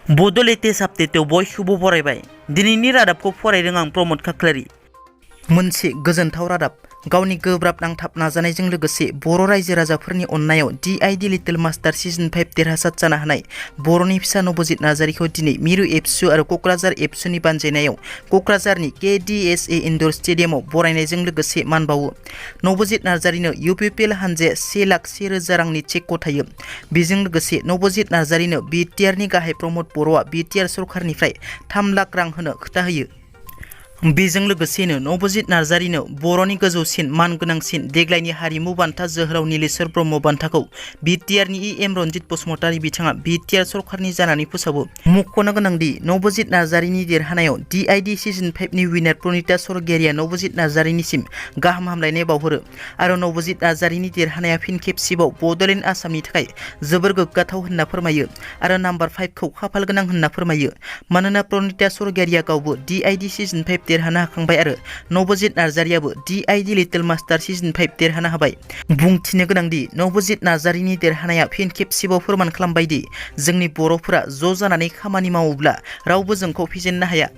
बड' लेटेस्ट आपडेटआव बयखौबो बरायबाय। दिनैनि रादाबखौ फरायदों आं प्रमद खाख्लारि। मोनसे गोजोनथाव रादाब। गावनि गोब्राब नांथाब नाजानायजों लोगोसे बर' रायजो राजाफोरनि अननायाव DID लिटिल मास्टार सिजन 5 देरहासार जानो हानाय बर'नि फिसा नबजित नार्जारीखौ दिनै मिरु एबसु आरो क'क्राझार एबसुनि बानजायनायाव क'क्राझारनि KDSA इनडोर स्टेडियामाव बरायनायजों लोगोसे मान बावो। नबजित नार्जारीनो UPPL हानजाया 1,01,000 रांनि चेक गथायो। बेजों लोगोसे नबजित नार्जारीनो BTR नि गाहाय प्रमद बर'आ BTR सरकारनिफ्राय 3 लाख रां होनो खोथा होयो। बेजों लोगोसेनो नबजित नार्जारीनो बर'नि गोजौसिन मान गोनांसिन देग्लायनि हारिमु बान्था जोहोलाव नीलेश्वर ब्रह्म बान्थाखौ BTR नि EM रन्जित बसुमतारी बिथाङा BTR सरकारनि जानानै फोसावो। मख'नो गोनांदि नबजित नार्जारीनि देरहानायाव DID सिजन 5 नि विनार प्रनीता स्वर्गियारिया नबजित नार्जारीनिसिम गाहाम हामलायनाय बावहरो आरो नबजित नार्जारीनि देरहानाया फिन खेबसेबाव बड'लेण्ड आसामनि थाखाय जोबोर गोग्गाथाव होनना फोरमायो आरो नाम्बार 5 खौ खाफाल गोनां होनना फोरमायो। मानोना प्रनीता स्वर्गियारिया गावबो DID सिजन 5 देरहानो हाखांबाय आरो नबजित नार्जारीयाबो DID लिटिल मास्टार सिजन 5 देरहानो हाबाय। बुंथिनो गोनांदि नबजित नार्जारीनि देरहानाया फिन खेबसेबाव फोरमान खालामबायदि जोंनि बर'फोरा ज' जानानै खामानि मावोब्ला रावबो जोंखौ फेजेननो हाया।